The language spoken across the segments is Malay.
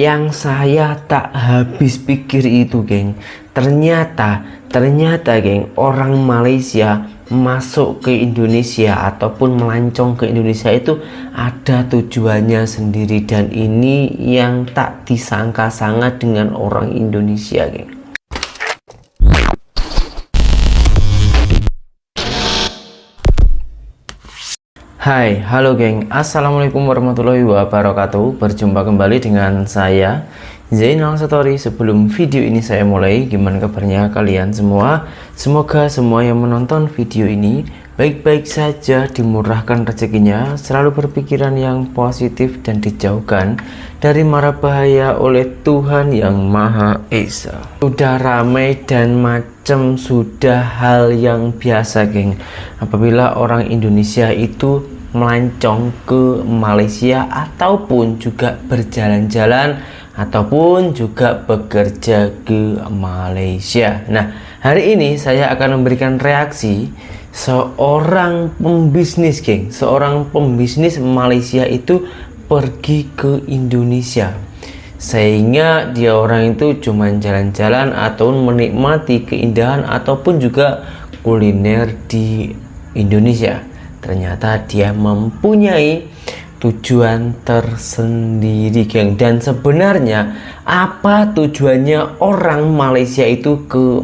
Yang saya tak habis pikir itu, geng, ternyata geng, orang Malaysia masuk ke Indonesia ataupun melancong ke Indonesia itu ada tujuannya sendiri, dan ini yang tak disangka-sangka dengan orang Indonesia, geng. Hai, halo geng, assalamualaikum warahmatullahi wabarakatuh. Berjumpa kembali dengan saya Zainal Satori. Sebelum video ini saya mulai, gimana kabarnya kalian semua? Semoga semua yang menonton video ini baik-baik saja, dimurahkan rezekinya, selalu berpikiran yang positif dan dijauhkan dari mara bahaya oleh Tuhan yang Maha Esa. Sudah ramai dan sudah hal yang biasa, geng, apabila orang Indonesia itu melancong ke Malaysia ataupun juga berjalan-jalan ataupun juga bekerja ke Malaysia. Nah, hari ini saya akan memberikan reaksi seorang pembisnis, geng, seorang pembisnis Malaysia itu pergi ke Indonesia, sehingga dia orang itu cuma jalan-jalan atau menikmati keindahan ataupun juga kuliner di Indonesia. Ternyata dia mempunyai tujuan tersendiri, geng. Dan sebenarnya apa tujuannya orang Malaysia itu ke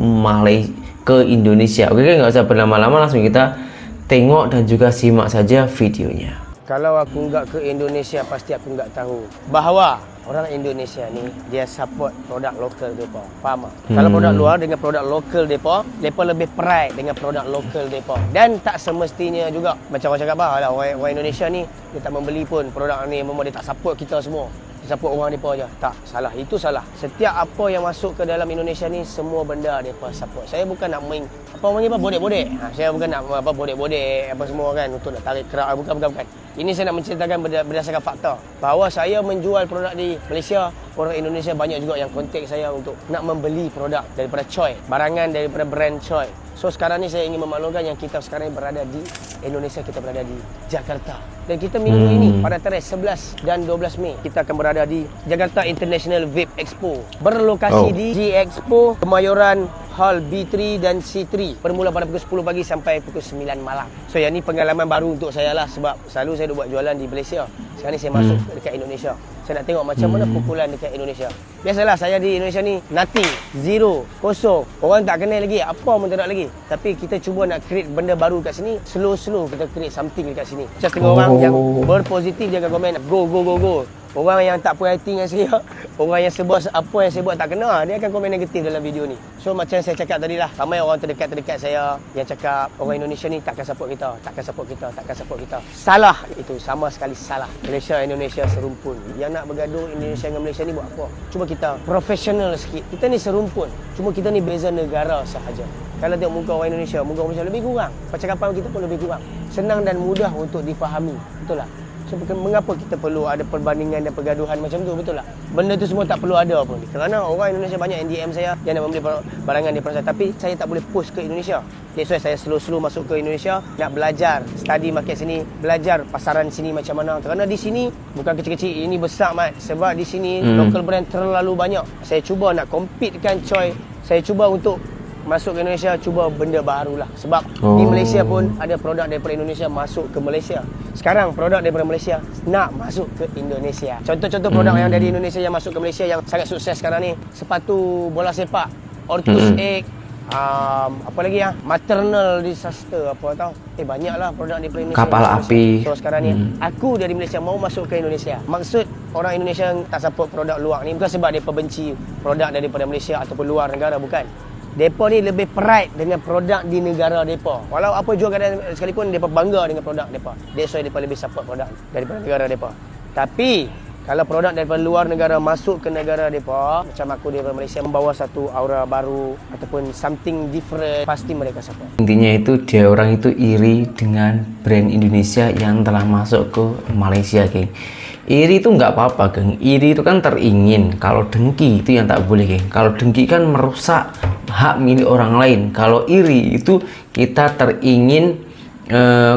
Indonesia? Oke, nggak usah berlama-lama, langsung kita tengok dan juga simak saja videonya. Kalau aku nggak ke Indonesia, pasti aku nggak tahu bahawa orang Indonesia ni dia support produk lokal mereka. Faham tak? Kalau produk luar dengan produk lokal mereka lebih pride dengan produk lokal mereka. Dan tak semestinya juga macam orang cakap lah, orang Indonesia ni dia tak membeli pun produk ni, memang dia tak support kita semua. Support orang mereka je. Tak, salah. Itu salah. Setiap apa yang masuk ke dalam Indonesia ni, semua benda mereka support. Saya bukan nak main bodek-bodek. Saya bukan nak bodek-bodek apa semua kan, untuk nak tarik kerak. Bukan. Ini saya nak menceritakan berdasarkan fakta bahawa saya menjual produk di Malaysia. Orang Indonesia banyak juga yang kontak saya untuk nak membeli produk daripada Choi, barangan daripada brand Choi. So sekarang ni saya ingin memaklumkan yang kita sekarang berada di Indonesia, kita berada di Jakarta. Dan kita minggu ini pada tarikh 11 dan 12 Mei kita akan berada di Jakarta International Vape Expo. Berlokasi di G Expo Kemayoran Hall B3 dan C3. Bermula pada pukul 10 pagi sampai pukul 9 malam. So yang ni pengalaman baru untuk saya lah, sebab selalu saya buat jualan di Malaysia. Sekarang ni saya masuk dekat Indonesia. Saya nak tengok macam mana pukulan dekat Indonesia. Biasalah saya di Indonesia ni nothing, zero, kosong. Orang tak kenal lagi, apa pun tak nak lagi. Tapi kita cuba nak create benda baru kat sini. Slow kita create something dekat sini. Macam tengok orang yang berpositif, dia akan komen go. Orang yang tak puas hati dengan saya, orang yang apa yang saya buat tak kena, dia akan komen negatif dalam video ni. So macam saya cakap tadi lah, ramai orang terdekat saya yang cakap orang Indonesia ni takkan support kita. Salah, itu sama sekali salah. Indonesia serumpun. Yang nak bergaduh Indonesia dengan Malaysia ni buat apa? Cuba kita profesional sikit. Kita ni serumpun. Cuma kita ni beza negara sahaja. Kalau tengok muka orang Indonesia, muka orang Malaysia lebih kurang. Percakapan kita pun lebih kurang. Senang dan mudah untuk difahami. Betul tak? So, mengapa kita perlu ada perbandingan dan pergaduhan macam tu? Betul tak? Benda tu semua tak perlu ada pun. Kerana orang Indonesia banyak yang DM saya yang nak membeli barangan daripada saya. Tapi saya tak boleh post ke Indonesia. That's why saya slow masuk ke Indonesia. Nak belajar, study market sini, belajar pasaran sini macam mana. Kerana di sini bukan kecil-kecil, ini besar mat. Sebab di sini local brand terlalu banyak. Saya cuba nak competekan Choi. Saya cuba untuk masuk ke Indonesia, cuba benda barulah. Sebab di Malaysia pun ada produk daripada Indonesia masuk ke Malaysia. Sekarang produk daripada Malaysia nak masuk ke Indonesia. Contoh-contoh produk yang dari Indonesia yang masuk ke Malaysia yang sangat sukses sekarang ni, sepatu bola sepak, Orcus Egg, apa lagi ya, maternal disaster apa tau. Banyaklah produk daripada Indonesia. Kapal api. So sekarang ni aku dari Malaysia mau masuk ke Indonesia. Maksud orang Indonesia yang tak support produk luar ni bukan sebab dia benci produk daripada Malaysia ataupun luar negara, bukan. Depa ni lebih pride dengan produk di negara depa. Walau apa jua keadaan sekalipun, depa bangga dengan produk depa. That's why depa lebih support produk daripada negara depa. Tapi kalau produk daripada luar negara masuk ke negara depa, macam aku daripada Malaysia, membawa satu aura baru ataupun something different, pasti mereka support. Intinya itu dia orang itu iri dengan brand Indonesia yang telah masuk ke Malaysia, geng. Iri itu nggak apa-apa, geng. Iri itu kan teringin. Kalau dengki itu yang tak boleh, geng. Kalau dengki kan merusak hak milik orang lain. Kalau iri itu kita teringin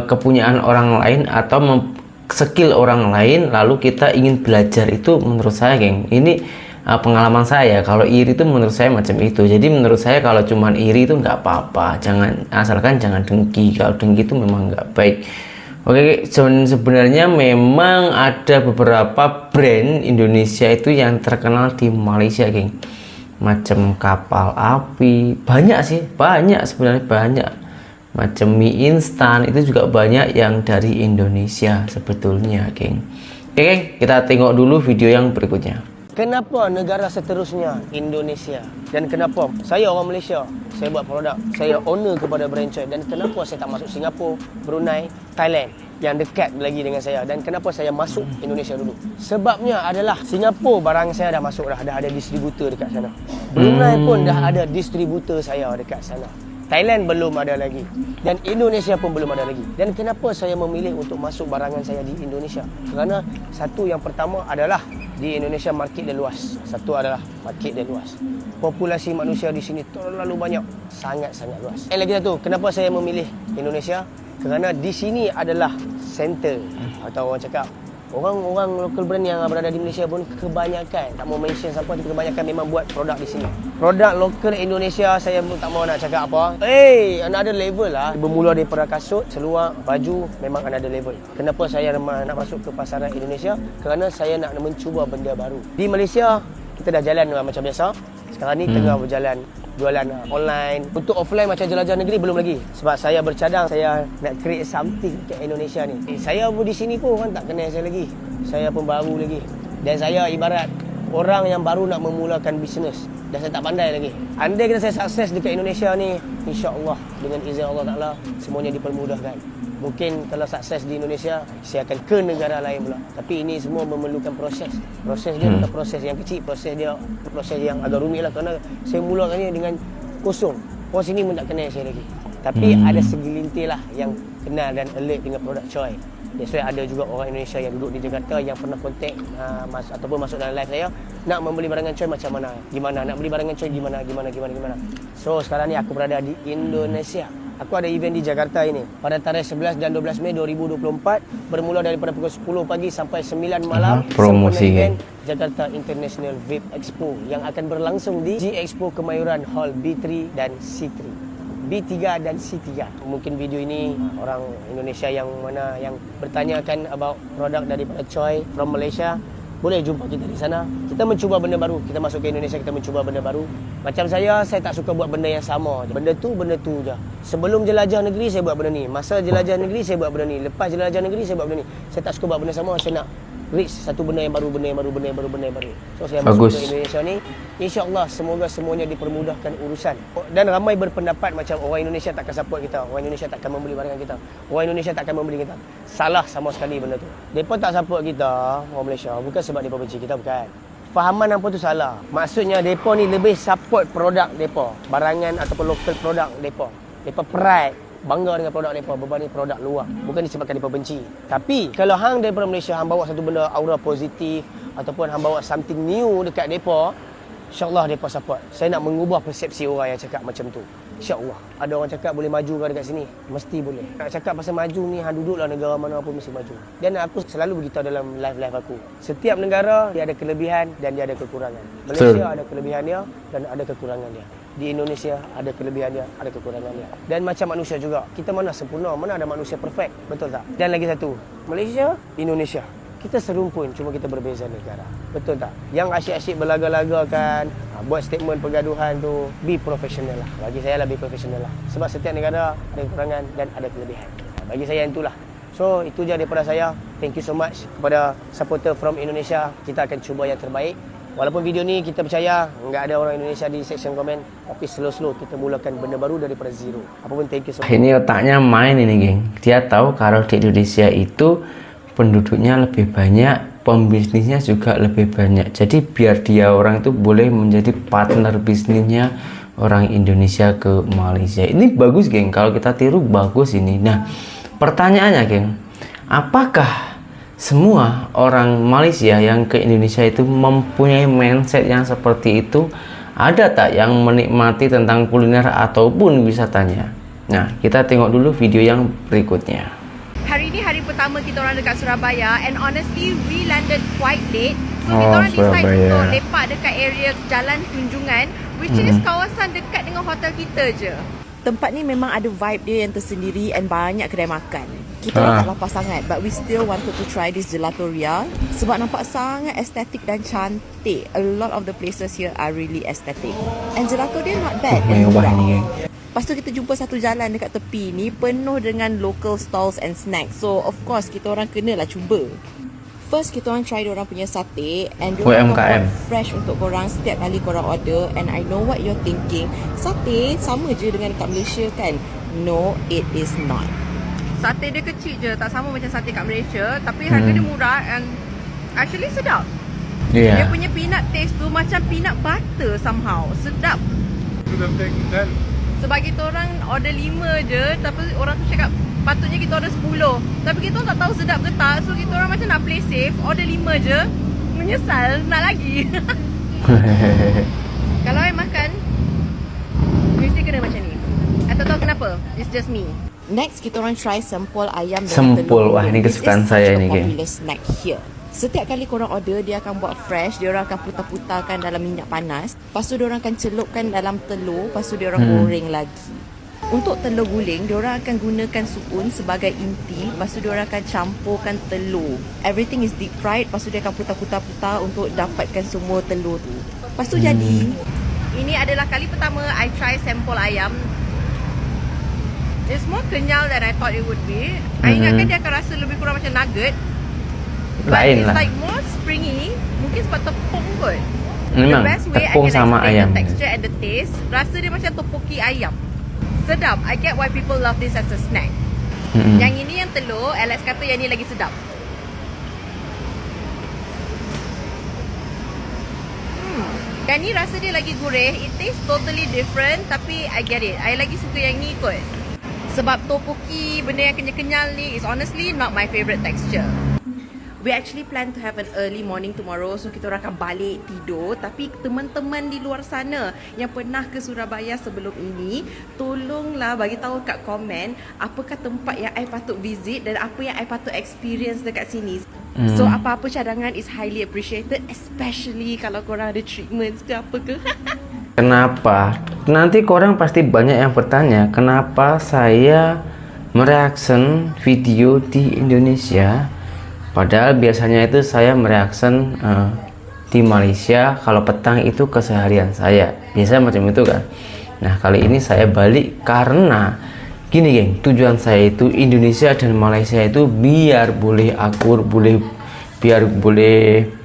kepunyaan orang lain atau skill orang lain lalu kita ingin belajar. Itu menurut saya geng, ini pengalaman saya. Kalau iri itu menurut saya macam itu. Jadi menurut saya kalau cuman iri itu nggak apa-apa, asalkan jangan dengki. Kalau dengki itu memang nggak baik. Oke, sebenarnya memang ada beberapa brand Indonesia itu yang terkenal di Malaysia geng, macam kapal api, banyak sih, banyak sebenarnya, banyak macam mie instan itu juga banyak yang dari Indonesia sebetulnya geng. Oke geng, kita tengok dulu video yang berikutnya. Kenapa negara seterusnya Indonesia? Dan kenapa saya orang Malaysia, saya buat produk, saya owner kepada brand Choi, dan kenapa saya tak masuk Singapura, Brunei, Thailand yang dekat lagi dengan saya, dan kenapa saya masuk Indonesia dulu? Sebabnya adalah Singapura barang saya dah masuk dah ada distributor dekat sana. Brunei pun dah ada distributor saya dekat sana. Thailand belum ada lagi, dan Indonesia pun belum ada lagi. Dan kenapa saya memilih untuk masuk barangan saya di Indonesia? Kerana satu, yang pertama adalah di Indonesia market dia luas. Satu adalah market dia luas. Populasi manusia di sini terlalu banyak, sangat-sangat luas. Lagi satu, kenapa saya memilih Indonesia? Kerana di sini adalah center, atau orang cakap orang-orang local brand yang berada di Malaysia pun kebanyakan, tak mau mention siapa, tapi kebanyakan memang buat produk di sini. Produk lokal Indonesia, saya pun tak mau nak cakap apa. Another level lah. Bermula daripada kasut, seluar, baju, memang another level. Kenapa saya nak masuk ke pasaran Indonesia? Kerana saya nak mencuba benda baru. Di Malaysia, kita dah jalan macam biasa. Sekarang ni tengah berjalan jualan online. Untuk offline macam jelajah negeri belum lagi. Sebab saya bercadang, saya nak create something ke Indonesia ni. Saya pun di sini pun orang tak kenal saya lagi. Saya pun baru lagi. Dan saya ibarat orang yang baru nak memulakan bisnes. Dan saya tak pandai lagi. Andai kata saya sukses dekat Indonesia ni, insya-Allah dengan izin Allah Taala semuanya dipermudahkan. Mungkin kalau sukses di Indonesia, saya akan ke negara lain pula. Tapi ini semua memerlukan proses. Proses dia bukan proses yang kecil, proses yang agak rumit lah. Kerana saya mulakan ni dengan kosong. Orang sini pun tak kenal saya lagi. Tapi ada segelintir lah yang kenal dan alert dengan produk Choi. That's why ada juga orang Indonesia yang duduk di Jakarta yang pernah kontak ataupun masuk dalam live saya, nak membeli barangan Choi macam mana, gimana, nak beli barangan Choi gimana. So sekarang ni aku berada di Indonesia. Aku ada event di Jakarta ini pada tarikh 11 dan 12 Mei 2024, bermula daripada pukul 10 pagi sampai 9 malam. Promosi event Jakarta International Vape Expo yang akan berlangsung di G Expo Kemayoran Hall B3 dan C3. B3 dan C3. Mungkin video ini orang Indonesia yang mana yang bertanyakan about produk daripada Choi from Malaysia, boleh jumpa kita di sana. Kita mencuba benda baru. Kita masuk ke Indonesia, kita mencuba benda baru. Macam saya tak suka buat benda yang sama. Benda tu je. Sebelum jelajah negeri, saya buat benda ni. Masa jelajah negeri, saya buat benda ni. Lepas jelajah negeri, saya buat benda ni. Saya tak suka buat benda sama. Saya nak reach satu benda yang baru. So saya masuk ke Indonesia ni, insya-Allah semoga semuanya dipermudahkan urusan. Dan ramai berpendapat macam orang Indonesia takkan support kita, orang Indonesia takkan membeli barangan kita, orang Indonesia takkan membeli kita. Salah sama sekali benda tu. Depa tak support kita, orang Malaysia, bukan sebab depa benci kita, bukan. Fahaman apa tu salah. Maksudnya depa ni lebih support produk depa, barangan ataupun local produk depa. Depa pride, bangga dengan produk mereka berbanding produk luar. Bukan disebabkan mereka benci. Tapi kalau hang daripada Malaysia, hang bawa satu benda aura positif ataupun hang bawa something new dekat mereka, insya-Allah mereka support. Saya nak mengubah persepsi orang yang cakap macam tu. InsyaAllah. Ada orang cakap boleh maju ke dekat sini? Mesti boleh. Nak cakap pasal maju ni, hang duduklah negara mana pun mesti maju. Dan aku selalu beritahu dalam live-live aku, setiap negara dia ada kelebihan dan dia ada kekurangan. Malaysia ada kelebihan dia dan ada kekurangan dia. Di Indonesia ada kelebihan dia, ada kekurangan dia. Dan macam manusia juga, kita mana sempurna, mana ada manusia perfect, betul tak? Dan lagi satu, Malaysia, Indonesia, kita serumpun, cuma kita berbeza negara, betul tak? Yang asyik-asyik berlaga-lagakan, buat statement pergaduhan tu, be professional lah. Bagi saya lah, be professional lah. Sebab setiap negara ada kekurangan dan ada kelebihan. Bagi saya itulah. So itu je daripada saya. Thank you so much kepada supporter from Indonesia. Kita akan cuba yang terbaik. Walaupun video ni kita percaya enggak ada orang Indonesia di section komen, tapi slow-slow kita mulakan benda baru daripada zero. Apapun, thank you so much. Ini otaknya main ini geng. Dia tahu kalau di Indonesia itu penduduknya lebih banyak, pembisnisnya juga lebih banyak. Jadi biar dia orang itu boleh menjadi partner bisnisnya orang Indonesia ke Malaysia. Ini bagus geng, kalau kita tiru bagus ini. Nah pertanyaannya geng, apakah semua orang Malaysia yang ke Indonesia itu mempunyai mindset yang seperti itu? Ada tak yang menikmati tentang kuliner ataupun wisatanya? Nah, kita tengok dulu video yang berikutnya. Hari ini hari pertama pertama kita orang dekat Surabaya, and honestly we landed quite late. So kita orang decide untuk lepak dekat area Jalan Tunjungan, which is kawasan dekat dengan hotel kita je. Tempat ni memang ada vibe dia yang tersendiri and banyak kedai makan. Kita tak lapar sangat, but we still wanted to try this Gelatoria sebab nampak sangat estetik dan cantik. A lot of the places here are really aesthetic. And gelato dia not bad and murah. Lepas tu kita jumpa satu jalan dekat tepi ni penuh dengan local stalls and snacks. So of course kita orang kenalah cuba. First kita orang try diorang punya sate, and diorang akan buat fresh untuk korang setiap kali korang order. And I know what you're thinking, sate sama je dengan kat Malaysia kan? No, it is not. Sate dia kecil je, tak sama macam sate kat Malaysia, tapi harga dia murah and actually sedap. Dia punya peanut taste tu macam peanut butter somehow. Sedap. Sebab kita orang order 5 je, tapi orang tu cakap patutnya kita order 10. Tapi kita tak tahu sedap ke tak, so kita orang macam nak play safe, order 5 je. Menyesal nak lagi. Kalau I makan, mesti kena macam ni. I tak tahu kenapa, it's just me. Next kita orang try sempol ayam dengan telur. Wah ini kesukaan saya ni kan. Popular snack here. Setiap kali korang order, dia akan buat fresh. Dia orang akan putar-putarkan dalam minyak panas. Lepas tu dia orang akan celupkan dalam telur. Lepas tu dia orang goreng lagi. Untuk telur guling, dia orang akan gunakan suun sebagai inti. Lepas tu dia orang akan campurkan telur. Everything is deep fried. Lepas tu dia akan putar-putar-putar untuk dapatkan semua telur tu. Lepas tu jadi. Ini adalah kali pertama I try sempol ayam. It's more kenyal than I thought it would be. I ingatkan dia akan rasa lebih kurang macam nugget. Lain lah. It's like more springy. Mungkin sebab tepung kot. Memang, the best way I tepung can sama explain ayam. the texture and the taste. Rasa dia macam topoki ayam. Sedap. I get why people love this as a snack. Yang ini yang telur, Alex kata yang ni lagi sedap. Yang ni rasa dia lagi gurih. It tastes totally different. Tapi I get it. I lagi suka yang ni kot. Sebab topoki, benda yang kenyal-kenyal ni is honestly not my favourite texture. We actually plan to have an early morning tomorrow. So kita orang akan balik tidur. Tapi teman-teman di luar sana yang pernah ke Surabaya sebelum ini, tolonglah bagi tahu kat komen apakah tempat yang I patut visit dan apa yang I patut experience dekat sini. So apa-apa cadangan is highly appreciated, especially kalau korang ada treatments ke apa ke. Kenapa? Nanti korang pasti banyak yang bertanya kenapa saya mereaction video di Indonesia, padahal biasanya itu saya mereaction di Malaysia. Kalau petang itu keseharian saya, biasanya macam itu kan. Nah kali ini saya balik karena gini geng, tujuan saya itu Indonesia dan Malaysia itu biar boleh akur, biar boleh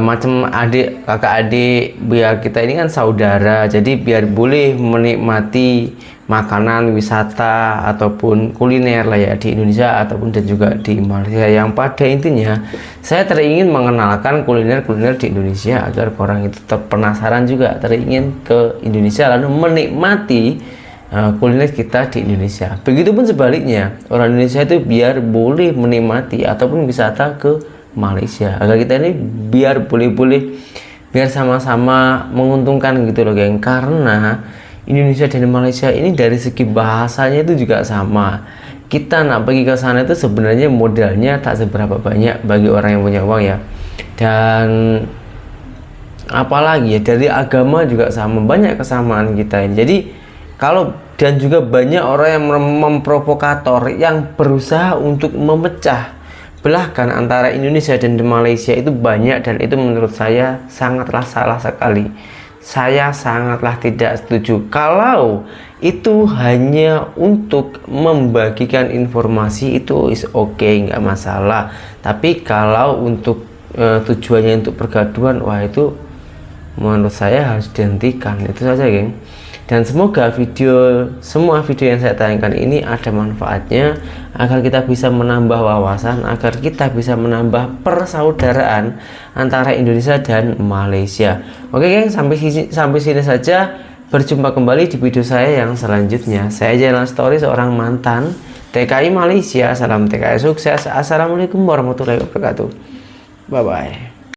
macam adik kakak adik, biar kita ini kan saudara, jadi biar boleh menikmati makanan, wisata ataupun kuliner lah ya di Indonesia ataupun dan juga di Malaysia. Yang pada intinya saya teringin mengenalkan kuliner-kuliner di Indonesia agar orang itu penasaran juga, teringin ke Indonesia lalu menikmati kuliner kita di Indonesia. Begitupun sebaliknya, orang Indonesia itu biar boleh menikmati ataupun wisata ke Malaysia, agar kita ini biar biar sama-sama menguntungkan gitu loh geng. Karena Indonesia dan Malaysia ini dari segi bahasanya itu juga sama. Kita nak pergi ke sana itu sebenarnya modalnya tak seberapa banyak bagi orang yang punya uang ya. Dan apalagi ya, dari agama juga sama, banyak kesamaan kita ini. Jadi kalau dan juga banyak orang yang memprovokator yang berusaha untuk memecah belahkan antara Indonesia dan Malaysia itu banyak, dan itu menurut saya sangatlah salah sekali. Saya sangatlah tidak setuju. Kalau itu hanya untuk membagikan informasi itu is okay, nggak masalah. Tapi kalau untuk tujuannya untuk pergaduhan, wah itu menurut saya harus dihentikan. Itu saja geng. Dan semoga semua video yang saya tayangkan ini ada manfaatnya, agar kita bisa menambah wawasan, agar kita bisa menambah persaudaraan antara Indonesia dan Malaysia. Oke geng, sampai sini saja. Berjumpa kembali di video saya yang selanjutnya. Saya Jainal Story, seorang mantan TKI Malaysia. Salam TKI sukses. Assalamualaikum warahmatullahi wabarakatuh. Bye bye.